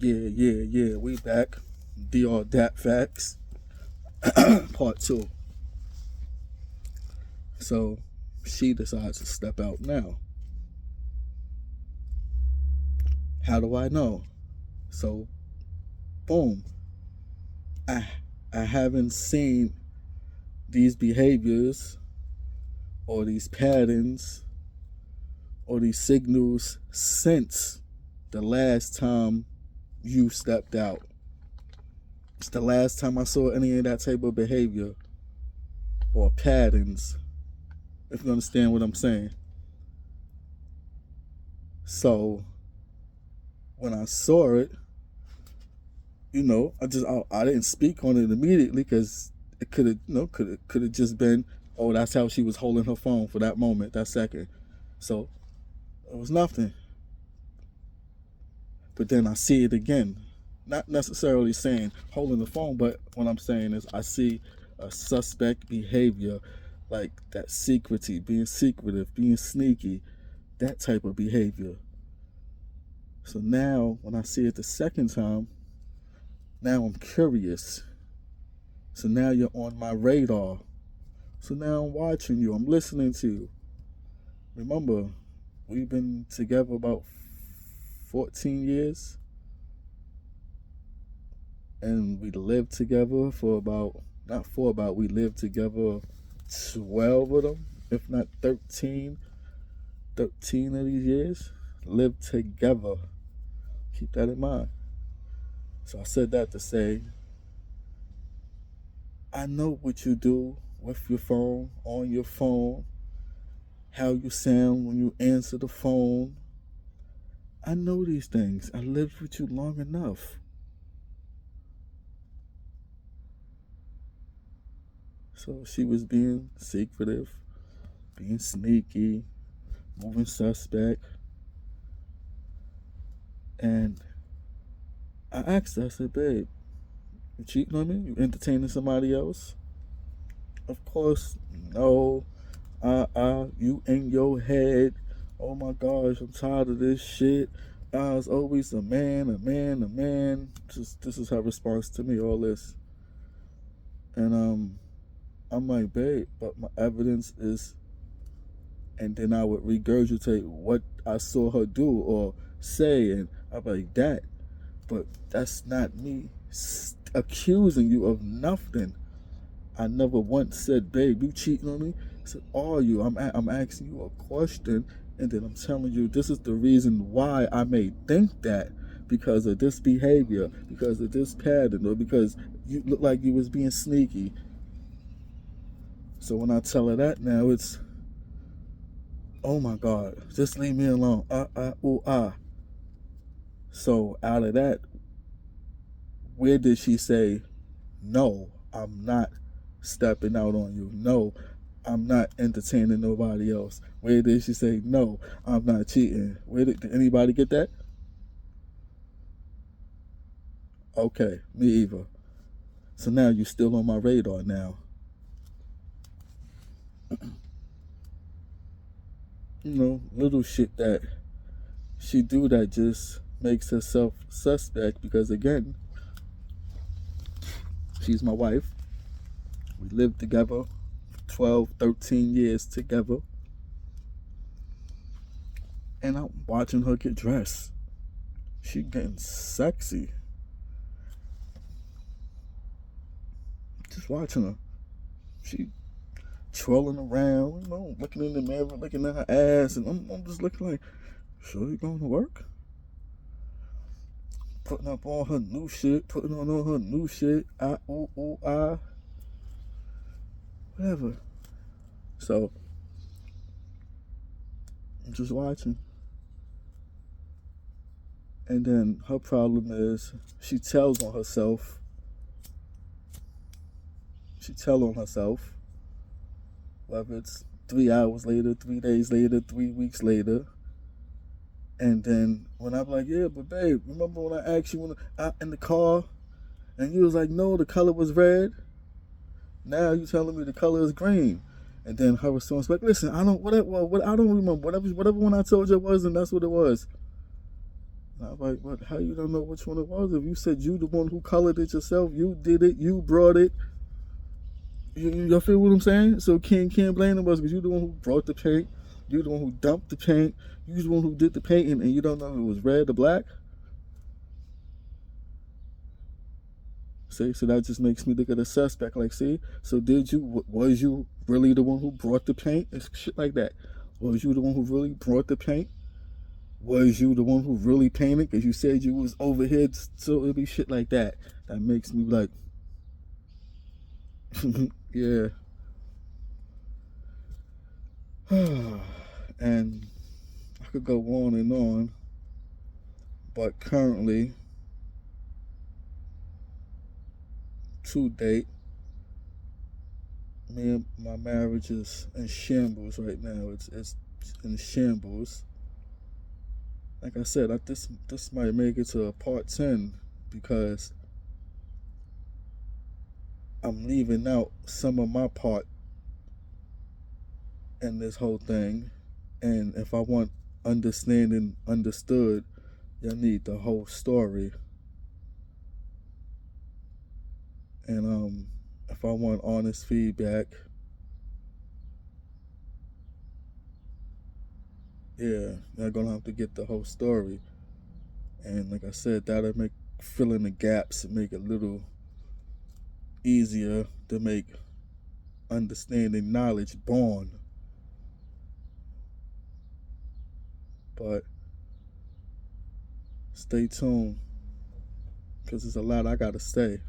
Yeah. We back. D all dat facts. Part two. So she decides to step out now. How do I know? So boom. I I haven't seen these behaviors or these patterns or these signals since the last time you stepped out. It's the last time I saw any of that type of behavior or patterns, if you understand what I'm saying. So when I saw it, I didn't speak on it immediately because it could have could have just been, oh, that's how she was holding her phone for that moment, that second. So it was nothing. But then I see it again. Not necessarily saying holding the phone, but what I'm saying is I see a suspect behavior, like that secrecy, being secretive, being sneaky, that type of behavior. So now when I see it the second time, now I'm curious. So now you're on my radar. So now I'm watching you, I'm listening to you. Remember, we've been together about 14 years. And we lived together for about, not for about, we lived together 12 of them, if not 13 of these years. Lived together. Keep that in mind. So I said that to say, I know what you do with your phone, on your phone, how you sound when you answer the phone. I know these things. I lived with you long enough. So she was being secretive, being sneaky, moving suspect. And I asked her, I said, babe, you cheating on me? You entertaining somebody else? Of course, no. You in your head. Oh my gosh, I'm tired of this shit. I was always a man, a man, a man. This is her response to me, all this. And I'm like, babe, but my evidence is, and then I would regurgitate what I saw her do or say, and I'm like, that. But that's not me accusing you of nothing. I never once said, babe, you cheating on me. I said, are you? I'm asking you a question, and then I'm telling you this is the reason why I may think that, because of this behavior, because of this pattern, or because you look like you was being sneaky. So when I tell her that now, it's, oh my God, just leave me alone. Ooh, ah. So out of that, where did she say, no, I'm not stepping out on you? No, I'm not entertaining nobody else. Where did she say, no, I'm not cheating? Did anybody get that? Okay, me either. So now you're still on my radar now. Little shit that she do that just makes herself suspect, because again, she's my wife. We lived together 12, 13 years together. And I'm watching her get dressed. She getting sexy. Just watching her. She trolling around, looking in the mirror, looking at her ass, and I'm just looking like, sure you going to work? Putting up all her new shit, putting on all her new shit, whatever. So, I'm just watching. And then her problem is she tells on herself. She tell on herself, whether it's 3 hours later, 3 days later, 3 weeks later. And then when I'm like, yeah, but babe, remember when I asked you in the car, and you was like, no, the color was red. Now you telling me the color is green. And then her response like, listen, I don't remember whatever one I told you it was, and that's what it was. And I'm like, but how you don't know which one it was? If you said you the one who colored it yourself, you did it, you brought it. Y'all feel what I'm saying? So can't blame us because you the one who brought the paint, you the one who dumped the paint, you the one who did the painting, and you don't know if it was red or black. See, so that just makes me look at a suspect. Like, see, so was you really the one who brought the paint and shit like that? Was you the one who really brought the paint? Was you the one who really painted? Because you said you was over here, so it'd be shit like that. That makes me like, yeah. And I could go on, but currently, to date, me and my marriage is in shambles right now. It's in shambles. Like I said, this might make it to a part 10 because I'm leaving out some of my part in this whole thing, and if I want understanding understood, you need the whole story. And if I want honest feedback, yeah, you're gonna have to get the whole story. And like I said, that'll make filling the gaps and make it a little easier to make understanding knowledge born. But stay tuned because there's a lot I gotta say.